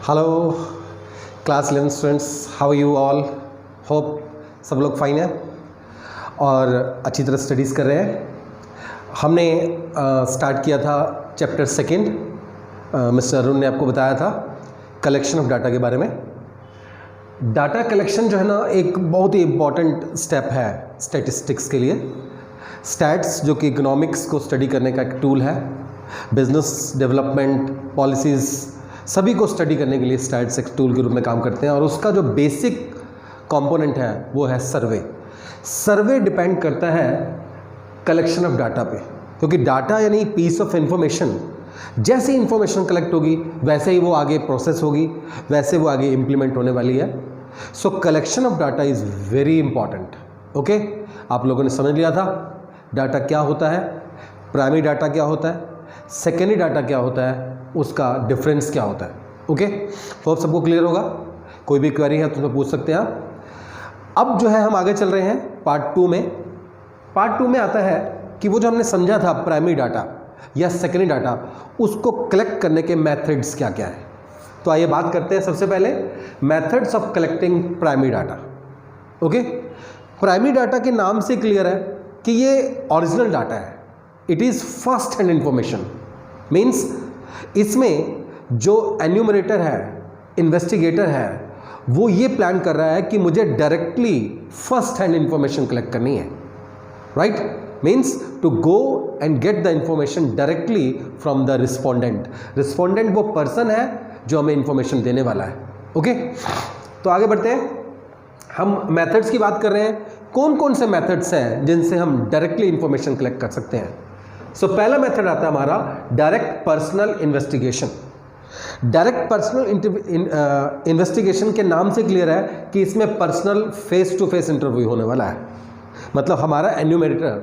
Hello class 11 students, how you all. Hope सब लोग fine है और अच्छी तरह स्टडीज़ कर रहे हैं। हमने स्टार्ट किया था चैप्टर सेकंड, मिस्टर अरुण ने आपको बताया था कलेक्शन ऑफ डाटा के बारे में। डाटा कलेक्शन जो है ना एक बहुत ही इम्पॉर्टेंट स्टेप है स्टैटिस्टिक्स के लिए। स्टैट्स जो कि इकोनॉमिक्स को स्टडी करने का एक टूल है, बिजनेस डेवलपमेंट पॉलिसीज़ सभी को स्टडी करने के लिए स्टैट्स एक टूल के रूप में काम करते हैं। और उसका जो बेसिक कंपोनेंट है वो है सर्वे। सर्वे डिपेंड करता है कलेक्शन ऑफ डाटा पे, क्योंकि डाटा यानी पीस ऑफ इंफॉर्मेशन। जैसे इंफॉर्मेशन कलेक्ट होगी वैसे ही वो आगे प्रोसेस होगी, वैसे वो आगे इम्प्लीमेंट होने वाली है। सो collection of data is very important. Okay, आप लोगों ने समझ लिया था डाटा क्या होता है, प्राइमरी डाटा क्या होता है, सेकेंडरी डाटा क्या होता है, उसका डिफरेंस क्या होता है। ओके, होप सबको क्लियर होगा। कोई भी क्वेरी है तो पूछ सकते हैं आप। अब जो है हम आगे चल रहे हैं पार्ट टू में। पार्ट टू में आता है कि वो जो हमने समझा था प्राइमरी डाटा या सेकेंडरी डाटा, उसको कलेक्ट करने के मेथड्स क्या क्या है। तो आइए बात करते हैं सबसे पहले methods of collecting primary data. Okay, primary data के नाम से क्लियर है कि ये ओरिजिनल डाटा है, it is first hand information. Means इसमें जो एन्यूमरेटर है, इन्वेस्टिगेटर है, वो ये प्लान कर रहा है कि मुझे directly first hand information collect करनी है। Right, means to go and get the information directly from the respondent. Respondent वो पर्सन है जो हमें इंफॉर्मेशन देने वाला है। ओके, तो आगे बढ़ते हैं। हम मेथड्स की बात कर रहे हैं। कौन कौन से मेथड्स हैं जिनसे हम डायरेक्टली इंफॉर्मेशन कलेक्ट कर सकते हैं। सो पहला मेथड आता है हमारा direct personal investigation. Direct personal investigation के नाम से क्लियर है कि इसमें personal face to face interview होने वाला है। मतलब हमारा एन्यूमरेटर,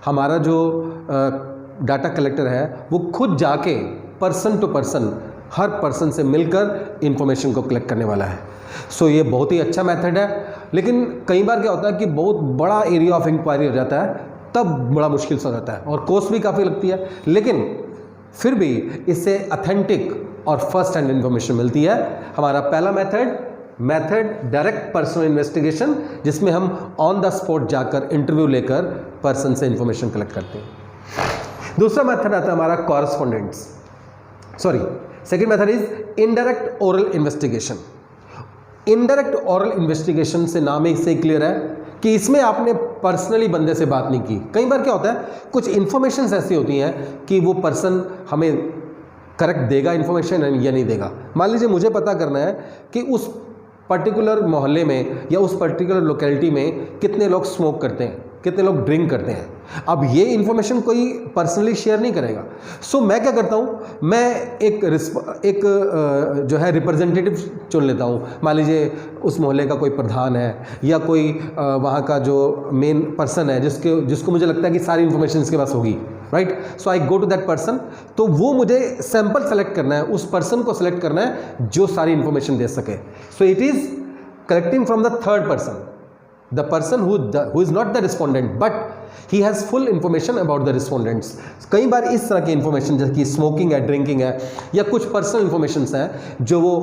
हमारा जो डाटा कलेक्टर है, वो खुद जाके पर्सन टू पर्सन हर पर्सन से मिलकर इंफॉर्मेशन को कलेक्ट करने वाला है। सो ये बहुत ही अच्छा मेथड है, लेकिन कई बार क्या होता है कि बहुत बड़ा एरिया ऑफ इंक्वायरी हो जाता है, तब बड़ा मुश्किल से हो जाता है और कॉस्ट भी काफ़ी लगती है। लेकिन फिर भी इससे अथेंटिक और फर्स्ट हैंड इंफॉर्मेशन मिलती है। हमारा पहला मेथड डायरेक्ट पर्सनल इन्वेस्टिगेशन, जिसमें हम ऑन द स्पॉट जाकर इंटरव्यू लेकर पर्सन से इंफॉर्मेशन कलेक्ट करते हैं। दूसरा मेथड आता है हमारा correspondents, second method is indirect oral investigation. Indirect oral investigation से नाम ही से क्लियर है कि इसमें आपने पर्सनली बंदे से बात नहीं की। कई बार क्या होता है, कुछ इन्फॉर्मेशंस ऐसी होती हैं कि वो पर्सन हमें करेक्ट देगा इन्फॉर्मेशन या नहीं देगा। मान लीजिए मुझे पता करना है कि उस पर्टिकुलर मोहल्ले में या उस पर्टिकुलर लोकेलिटी में कितने लोग स्मोक करते हैं, कितने लोग ड्रिंक करते हैं। अब ये इन्फॉर्मेशन कोई पर्सनली शेयर नहीं करेगा। सो मैं क्या करता हूँ, मैं एक जो है रिप्रेजेंटेटिव चुन लेता हूँ। मान लीजिए उस मोहल्ले का कोई प्रधान है या कोई वहाँ का जो मेन पर्सन है जिसको मुझे लगता है कि सारी इन्फॉर्मेशन इसके पास होगी। Right, so I go to that person. तो वो मुझे सैंपल सेलेक्ट करना है, उस पर्सन को सेलेक्ट करना है जो सारी इन्फॉर्मेशन दे सके। सो it is collecting from the third person, the person who is not the respondent but he has full information about the respondents। कई बार इस तरह की इंफॉर्मेशन जैसे कि स्मोकिंग है, ड्रिंकिंग है या कुछ पर्सनल इंफॉर्मेशंस हैं जो वो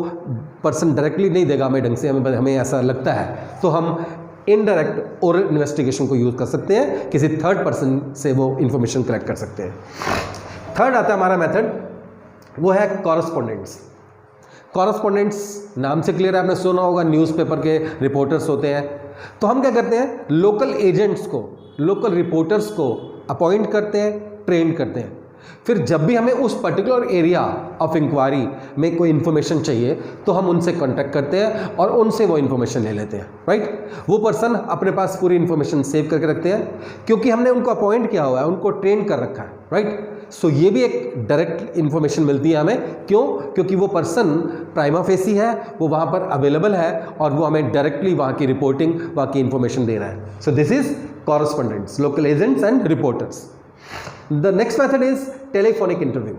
पर्सन डायरेक्टली नहीं देगा हमें ढंग से, हमें ऐसा लगता है, तो हम इनडायरेक्ट ओरल इन्वेस्टिगेशन को यूज़ कर सकते हैं, किसी थर्ड पर्सन से वो इंफॉर्मेशन कलेक्ट कर सकते हैं। थर्ड आता है हमारा मेथड, वो है कॉरेस्पॉन्डेंट्स। कॉरेस्पॉन्डेंट्स नाम से क्लियर है, आपने सुना होगा न्यूज़पेपर के रिपोर्टर्स होते हैं। तो हम क्या करते हैं, लोकल एजेंट्स को, लोकल रिपोर्टर्स को अपॉइंट करते हैं, ट्रेन करते हैं। फिर जब भी हमें उस पर्टिकुलर एरिया ऑफ इंक्वायरी में कोई इन्फॉर्मेशन चाहिए तो हम उनसे कांटेक्ट करते हैं और उनसे वो इन्फॉर्मेशन ले लेते हैं। राइट, वो पर्सन अपने पास पूरी इन्फॉर्मेशन सेव करके रखते हैं क्योंकि हमने उनको अपॉइंट किया हुआ है, उनको ट्रेन कर रखा है। राइट, सो ये भी एक डायरेक्ट इन्फॉर्मेशन मिलती है हमें। क्यों? क्योंकि वो पर्सन प्राइमा फेसी है, वो वहाँ पर अवेलेबल है और वो हमें डायरेक्टली वहाँ की रिपोर्टिंग, वहाँ की इन्फॉर्मेशन दे रहा है। So this is correspondents, local agents and reporters. The next method is telephonic interview.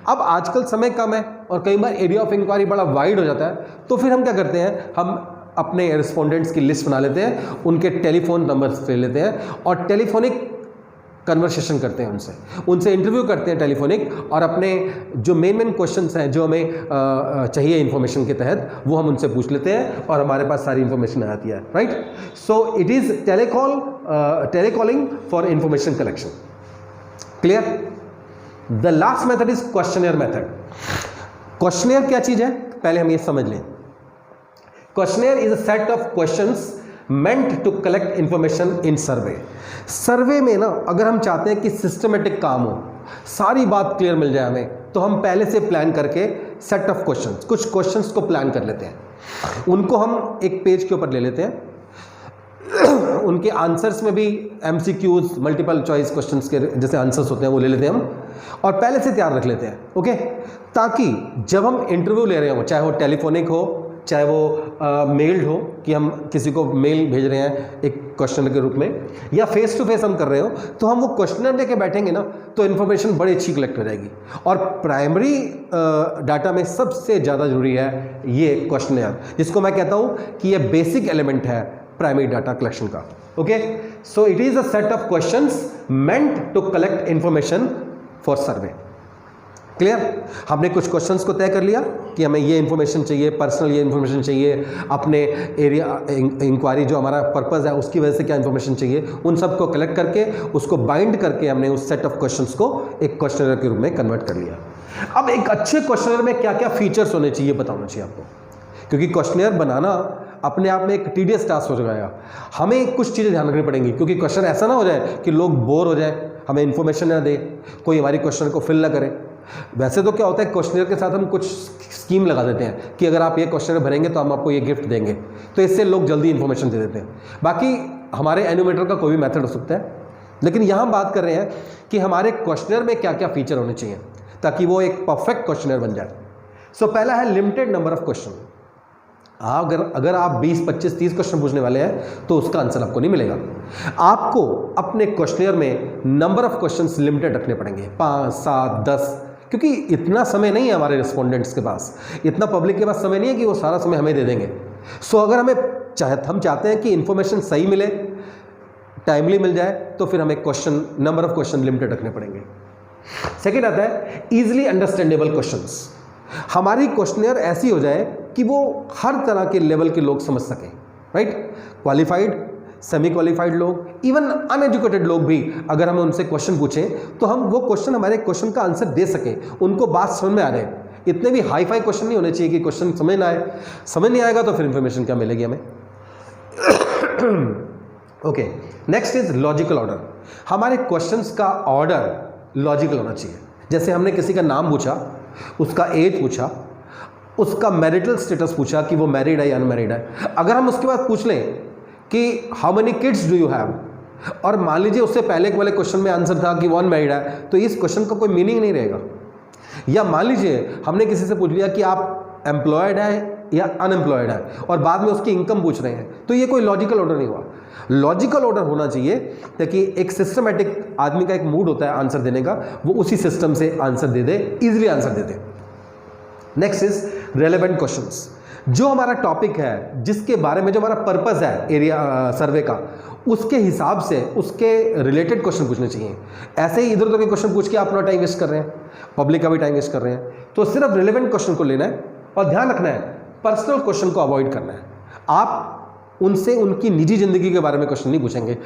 अब आजकल समय कम है और कई बार एरिया ऑफ इंक्वायरी बड़ा वाइड हो जाता है, तो फिर हम क्या करते हैं, हम अपने रिस्पोंडेंट्स की लिस्ट बना लेते हैं, उनके टेलीफोन नंबर ले लेते हैं और टेलीफोनिक कन्वर्सेशन करते हैं उनसे इंटरव्यू करते हैं टेलीफोनिक, और अपने जो मेन क्वेश्चंस हैं जो हमें चाहिए इन्फॉर्मेशन के तहत वो हम उनसे पूछ लेते हैं और हमारे पास सारी इन्फॉर्मेशन आ जाती है, right. So it is telecalling for information collection. Clear? The last method is questionnaire method. Questionnaire क्या चीज है, पहले हम ये समझ लें। Questionnaire is a set of questions meant to collect information in survey. Survey में ना अगर हम चाहते हैं कि सिस्टमेटिक काम हो, सारी बात क्लियर मिल जाए हमें, तो हम पहले से प्लान करके सेट ऑफ क्वेश्चंस, कुछ क्वेश्चंस को प्लान कर लेते हैं, उनको हम एक पेज के ऊपर ले लेते हैं, उनके आंसर्स में भी MCQs मल्टीपल चॉइस क्वेश्चंस के जैसे आंसर्स होते हैं वो ले लेते हैं हम, और पहले से तैयार रख लेते हैं, ओके, ताकि जब हम इंटरव्यू ले रहे हो, चाहे वो टेलीफोनिक हो, चाहे वो मेल्ड हो कि हम किसी को मेल भेज रहे हैं एक क्वेश्चनर के रूप में, या फेस टू फेस हम कर रहे हो, तो हम वो क्वेश्चनर लेके बैठेंगे ना तो इन्फॉर्मेशन बड़ी अच्छी कलेक्ट हो जाएगी। और प्राइमरी डाटा में सबसे ज़्यादा जरूरी है ये क्वेश्चनर, जिसको मैं कहता हूँ कि ये बेसिक एलिमेंट है प्राइमरी डाटा कलेक्शन का, okay. So it is a set of questions meant to collect information for survey. Clear? हमने कुछ क्वेश्चंस को तय कर लिया कि हमें ये इन्फॉर्मेशन चाहिए, पर्सनल ये इन्फॉर्मेशन चाहिए, अपने एरिया इंक्वायरी जो हमारा पर्पस है उसकी वजह से क्या इन्फॉर्मेशन चाहिए, उन सब को कलेक्ट करके उसको बाइंड करके हमने उस सेट ऑफ क्वेश्चंस को एक क्वेश्चनर के रूप में कन्वर्ट कर लिया। अब एक अच्छे क्वेश्चनर में क्या क्या फीचर्स होने चाहिए बताना चाहिए आपको, क्योंकि क्वेश्चनर बनाना अपने आप में एक टीडियस टास्क हो जाएगा। हमें कुछ चीज़ें ध्यान रखनी पड़ेंगी, क्योंकि क्वेश्चन ऐसा ना हो जाए कि लोग बोर हो जाए, हमें इन्फॉर्मेशन ना दे, कोई हमारी क्वेश्चन को फिल ना करे। वैसे तो क्या होता है, क्वेश्चनर के साथ हम कुछ स्कीम लगा देते हैं कि अगर आप ये क्वेश्चनर भरेंगे तो हम आपको ये गिफ्ट देंगे, तो इससे लोग जल्दी इन्फॉर्मेशन दे देते हैं। बाकी हमारे एन्यूमेटर का कोई भी मेथड हो सकता है, लेकिन यहाँ हम बात कर रहे हैं कि हमारे क्वेश्चनर में क्या क्या फीचर होने चाहिए ताकि वो एक परफेक्ट क्वेश्चनर बन जाए। सो पहला है लिमिटेड नंबर ऑफ क्वेश्चन। अगर आप 20, 25, 30 क्वेश्चन पूछने वाले हैं तो उसका आंसर आपको नहीं मिलेगा। आपको अपने क्वेश्चनियर में नंबर ऑफ क्वेश्चंस लिमिटेड रखने पड़ेंगे, 5, 7, 10, क्योंकि इतना समय नहीं है हमारे रिस्पोंडेंट्स के पास, इतना पब्लिक के पास समय नहीं है कि वो सारा समय हमें दे देंगे। सो अगर हम चाहते हैं कि इंफॉर्मेशन सही मिले, टाइमली मिल जाए, तो फिर हमें नंबर ऑफ क्वेश्चन लिमिटेड रखने पड़ेंगे। सेकेंड आता है ईजिली अंडरस्टैंडेबल क्वेश्चंस। हमारी क्वेश्चनियर ऐसी हो जाए कि वो हर तरह के लेवल के लोग समझ सकें, राइट। क्वालिफाइड, सेमी क्वालिफाइड लोग, इवन अनएजुकेटेड लोग भी अगर हम उनसे क्वेश्चन पूछें तो हम वो क्वेश्चन हमारे क्वेश्चन का आंसर दे सकें, उनको बात समझ में आ रहे। इतने भी हाई फाई क्वेश्चन नहीं होने चाहिए कि क्वेश्चन समझ ना आए। समझ नहीं आएगा तो फिर इंफॉर्मेशन क्या मिलेगी हमें। Okay, next is logical order. हमारे क्वेश्चंस का ऑर्डर लॉजिकल होना चाहिए। जैसे हमने किसी का नाम पूछा, उसका एज पूछा, उसका मैरिटल स्टेटस पूछा कि वो मैरिड है या अनमैरिड है। अगर हम उसके बाद पूछ लें कि how many kids do you have, और मान लीजिए उससे पहले वाले क्वेश्चन में आंसर था कि वो अनमैरिड है, तो इस क्वेश्चन का कोई मीनिंग नहीं रहेगा। या मान लीजिए हमने किसी से पूछ लिया कि आप एम्प्लॉयड है या अनएम्प्लॉयड है, और बाद में उसकी इनकम पूछ रहे हैं, तो ये कोई लॉजिकल ऑर्डर नहीं हुआ। लॉजिकल ऑर्डर होना चाहिए ताकि एक सिस्टमेटिक आदमी का एक मूड होता है आंसर देने का, वो उसी सिस्टम से answer they they, easily answer they they. Next is relevant questions. जो हमारा टॉपिक है, जिसके बारे में जो हमारा पर्पस है एरिया सर्वे का, उसके हिसाब से उसके रिलेटेड क्वेश्चन पूछने चाहिए। ऐसे ही इधर उधर के क्वेश्चन पूछ के आप अपना टाइम वेस्ट कर रहे हैं, पब्लिक का भी टाइम वेस्ट कर रहे हैं। तो सिर्फ रिलेवेंट क्वेश्चन को लेना है और ध्यान रखना है पर्सनल क्वेश्चन को अवॉइड करना है। आप उनसे उनकी निजी ज़िंदगी के बारे में क्वेश्चन नहीं पूछेंगे।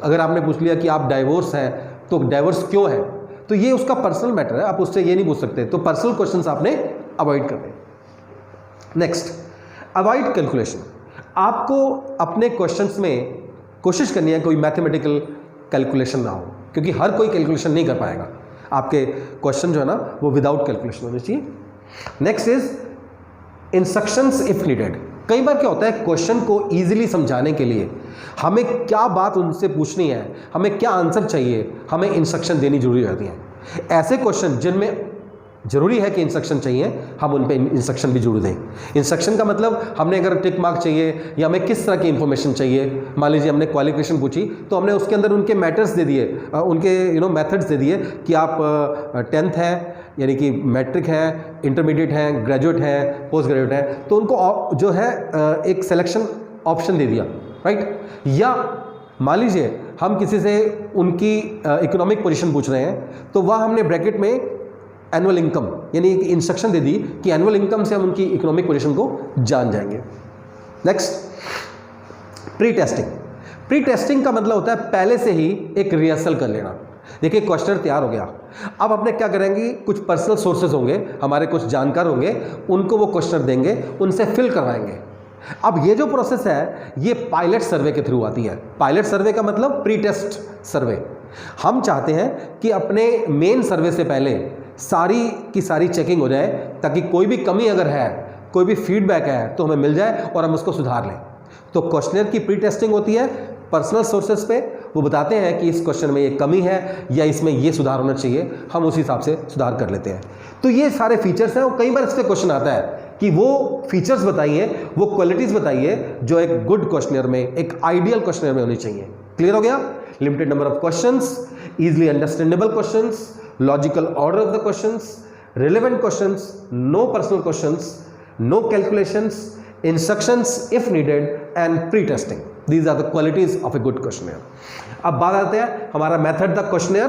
अगर आपने पूछ लिया कि आप डाइवोर्स हैं तो डाइवोर्स क्यों है, तो ये उसका पर्सनल मैटर है, आप उससे ये नहीं पूछ सकते। तो पर्सनल क्वेश्चंस आपने अवॉइड करने। Next, avoid calculation. आपको अपने क्वेश्चंस में कोशिश करनी है कोई मैथमेटिकल कैलकुलेशन ना हो, क्योंकि हर कोई कैलकुलेशन नहीं कर पाएगा। आपके क्वेश्चन जो है ना वो विदाउट कैलकुलेशन होने चाहिए। Next is instructions if needed. कई बार क्या होता है, क्वेश्चन को ईजिली समझाने के लिए हमें क्या बात उनसे पूछनी है, हमें क्या आंसर चाहिए, हमें इंस्ट्रक्शन देनी जरूरी होती है। ऐसे क्वेश्चन जिनमें जरूरी है कि इंस्ट्रक्शन चाहिए, हम उन पे इंस्ट्रक्शन भी जरूर दें। इंस्ट्रक्शन का मतलब हमने अगर टिक मार्क चाहिए या हमें किस तरह की इंफॉर्मेशन चाहिए, मान लीजिए हमने क्वालिफिकेशन पूछी तो हमने उसके अंदर उनके मैटर्स दे दिए, उनके मेथड्स दे दिए कि आप 10th है यानी कि मैट्रिक है, इंटरमीडिएट है, ग्रेजुएट है, पोस्ट ग्रेजुएट है, तो उनको जो है एक सिलेक्शन ऑप्शन दे दिया, राइट। या मान लीजिए हम किसी से उनकी इकोनॉमिक पोजीशन पूछ रहे हैं तो वह हमने ब्रैकेट में एनुअल इनकम यानी एक इंस्ट्रक्शन दे दी कि एनुअल इनकम से हम उनकी इकोनॉमिक पोजीशन को जान जाएंगे। Next, pre testing. Pre testing का मतलब होता है पहले से ही एक रिहर्सल कर लेना। देखिए क्वेश्चन तैयार हो गया, अब अपने क्या करेंगे, कुछ पर्सनल सोर्सेज होंगे, हमारे कुछ जानकार होंगे, उनको वो क्वेश्चन देंगे, उनसे फिल करवाएंगे। अब ये जो प्रोसेस है ये पायलट सर्वे के थ्रू आती है। पायलट सर्वे का मतलब प्री टेस्ट सर्वे। हम चाहते हैं कि अपने मेन सर्वे से पहले सारी की सारी चेकिंग हो जाए ताकि कोई भी कमी अगर है, कोई भी फीडबैक है तो हमें मिल जाए और हम उसको सुधार लें। तो क्वेश्चनर की प्री टेस्टिंग होती है पर्सनल सोर्सेज पे, वो बताते हैं कि इस क्वेश्चन में ये कमी है या इसमें ये सुधार होना चाहिए, हम उस हिसाब से सुधार कर लेते हैं। तो ये सारे फीचर्स हैं और कई बार इस पर क्वेश्चन आता है कि वो फीचर्स बताइए, वो क्वालिटीज़ बताइए जो एक गुड क्वेश्चनर में, एक आइडियल क्वेश्चनर में होनी चाहिए। क्लियर हो गया? Limited number of questions, easily understandable questions, logical order of the questions, relevant questions, no personal questions, no calculations, instructions if needed and pre testing. These are the qualities of a good questioner. अब बात आते हैं हमारा method the questionnaire.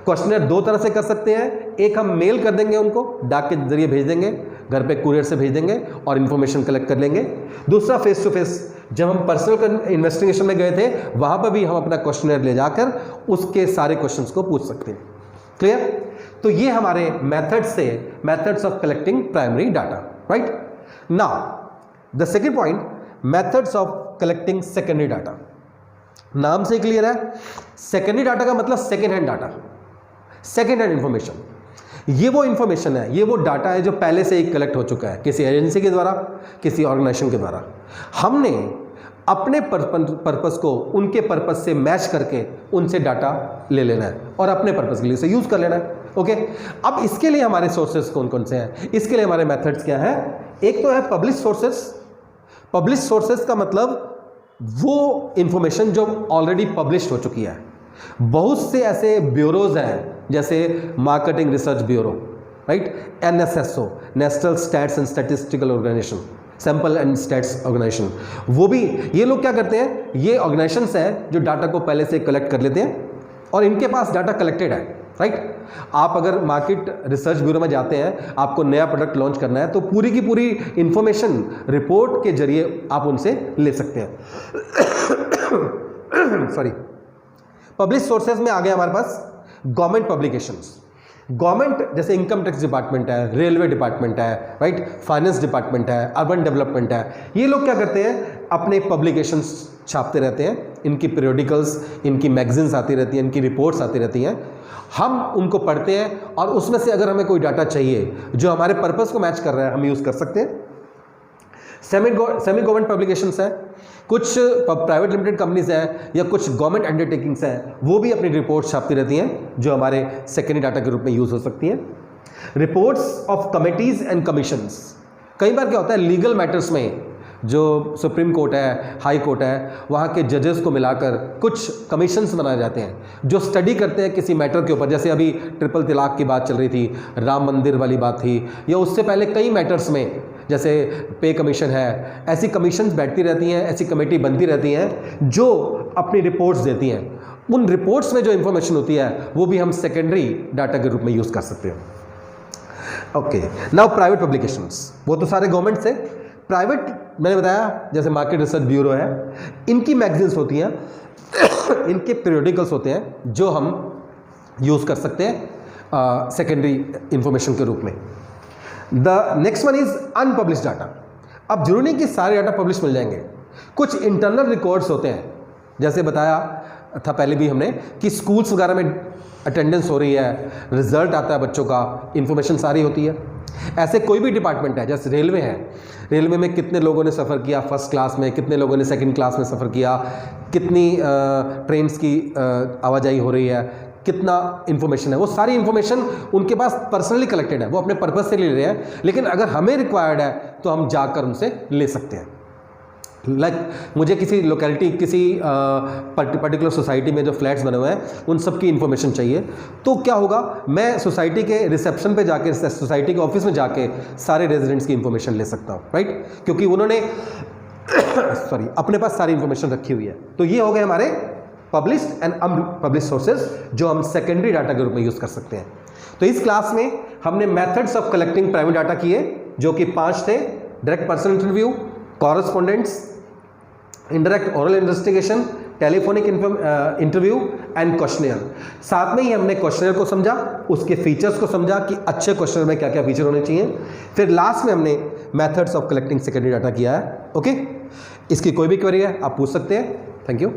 Questionnaire दो तरह से कर सकते हैं, एक हम मेल कर देंगे, उनको डाक के जरिए भेज देंगे, घर पे कुरियर से भेज देंगे और इन्फॉर्मेशन कलेक्ट कर लेंगे। दूसरा फेस टू फेस, जब हम पर्सनल इन्वेस्टिगेशन में गए थे वहां पर भी हम अपना क्वेश्चनर ले जाकर उसके सारे क्वेश्चंस को पूछ सकते हैं। क्लियर? तो ये हमारे methods of collecting primary data, right? Now the second point, methods of collecting secondary data. नाम से क्लियर है, सेकेंडरी डाटा का मतलब second hand data, second hand information. ये वो इंफॉर्मेशन है, ये वो डाटा है जो पहले से ही कलेक्ट हो चुका है किसी एजेंसी के द्वारा, किसी ऑर्गेनाइजेशन के द्वारा। हमने अपने पर्पस को उनके पर्पस से मैच करके उनसे डाटा ले लेना है और अपने पर्पस के लिए उसे यूज कर लेना है। ओके, अब इसके लिए हमारे सोर्सेज कौन कौन से हैं? इसके लिए हमारे मेथड्स क्या है? एक तो है पब्लिश सोर्सेज। पब्लिश सोर्सेज का मतलब वो इंफॉर्मेशन जो ऑलरेडी पब्लिश हो चुकी है। बहुत से ऐसे ब्यूरोज हैं जैसे marketing research bureau, right, NSSO, national stats and statistical organisation, sample and stats organisation. वो भी, ये लोग क्या करते हैं, ये ऑर्गेनाइजेशंस हैं जो डाटा को पहले से कलेक्ट कर लेते हैं और इनके पास डाटा कलेक्टेड है, राइट। आप अगर मार्केट रिसर्च ब्यूरो में जाते हैं, आपको नया प्रोडक्ट लॉन्च करना है तो पूरी की पूरी इंफॉर्मेशन रिपोर्ट के जरिए आप उनसे ले सकते हैं। सॉरी। पब्लिश सोर्सेज में आ गया हमारे पास गवर्नमेंट पब्लिकेशंस। गवर्नमेंट जैसे इनकम टैक्स डिपार्टमेंट है, रेलवे डिपार्टमेंट है, राइट, फाइनेंस डिपार्टमेंट है, अर्बन डेवलपमेंट है, ये लोग क्या करते हैं, अपने पब्लिकेशंस छापते रहते हैं। इनकी पीरियोडिकल्स, इनकी मैगजीन्स आती रहती हैं, इनकी रिपोर्ट्स आती रहती हैं। हम उनको पढ़ते हैं और उसमें से अगर हमें कोई डाटा चाहिए जो हमारे पर्पस को मैच कर रहा है, हम यूज़ कर सकते हैं। सेमी गवर्नमेंट पब्लिकेशंस हैं, कुछ प्राइवेट लिमिटेड कंपनीज हैं या कुछ गवर्नमेंट अंडरटेकिंग्स हैं, वो भी अपनी रिपोर्ट्स छापती रहती हैं जो हमारे सेकेंडरी डाटा के रूप में यूज़ हो सकती हैं। Reports of committees and commissions. कई बार क्या होता है, लीगल मैटर्स में जो सुप्रीम कोर्ट है, हाई कोर्ट है, वहाँ के जजेस को मिलाकर कुछ कमीशंस बनाए जाते हैं जो स्टडी करते हैं किसी मैटर के ऊपर। जैसे अभी ट्रिपल तलाक की बात चल रही थी, राम मंदिर वाली बात थी, या उससे पहले कई मैटर्स में जैसे पे कमीशन है, ऐसी कमीशंस बैठती रहती हैं, ऐसी कमेटी बनती रहती हैं जो अपनी रिपोर्ट्स देती हैं। उन रिपोर्ट्स में जो इन्फॉर्मेशन होती है वो भी हम सेकेंडरी डाटा के रूप में यूज़ कर सकते हैं। ओके, नाउ प्राइवेट पब्लिकेशंस, वो तो सारे गवर्नमेंट से। प्राइवेट मैंने बताया जैसे मार्केट रिसर्च ब्यूरो है, इनकी मैगजीन्स होती हैं, इनके पीरियोडिकल्स होते हैं जो हम यूज़ कर सकते हैं सेकेंडरी इंफॉर्मेशन के रूप में। The next one is unpublish data. अब जरूरी नहीं कि सारे डाटा पब्लिश मिल जाएंगे, कुछ इंटरनल रिकॉर्ड्स होते हैं। जैसे बताया था पहले भी हमने कि स्कूल्स वगैरह में अटेंडेंस हो रही है, रिजल्ट आता है बच्चों का, इंफॉर्मेशन सारी होती है। ऐसे कोई भी डिपार्टमेंट है, जैसे रेलवे है, रेलवे में कितने लोगों ने सफ़र किया फर्स्ट क्लास में, कितने लोगों ने सेकंड क्लास में सफ़र किया, कितनी ट्रेन्स की आवाजाही हो रही है, कितना इन्फॉर्मेशन है, वो सारी इन्फॉर्मेशन उनके पास पर्सनली कलेक्टेड है, वो अपने पर्पस से ले रहे हैं। लेकिन अगर हमें रिक्वायर्ड है तो हम जाकर उनसे ले सकते हैं। मुझे किसी लोकेलिटी, किसी पर्टिकुलर सोसाइटी में जो फ्लैट्स बने हुए हैं उन सब की इन्फॉर्मेशन चाहिए, तो क्या होगा, मैं सोसाइटी के रिसेप्शन पे जाके, सोसाइटी के ऑफिस में जाके सारे रेजिडेंट्स की इन्फॉर्मेशन ले सकता हूँ, राइट, क्योंकि उन्होंने अपने पास सारी इन्फॉर्मेशन रखी हुई है। तो ये हो गए हमारे पब्लिश्ड एंड अनपब्लिश्ड सोर्सेज जो हम सेकेंडरी डाटा के रूप में यूज कर सकते हैं। तो इस क्लास में हमने methods of collecting primary data किए जो कि 5 थे: direct personal interview, correspondents, indirect oral investigation, telephonic interview and questionnaire. साथ में ही हमने क्वेश्चनियर को समझा, उसके फीचर्स को समझा कि अच्छे क्वेश्चनियर में क्या क्या फीचर होने चाहिए। फिर लास्ट में हमने methods of collecting secondary data किया है। ओके, इसकी कोई भी क्वेरी है आप पूछ सकते हैं। Thank you.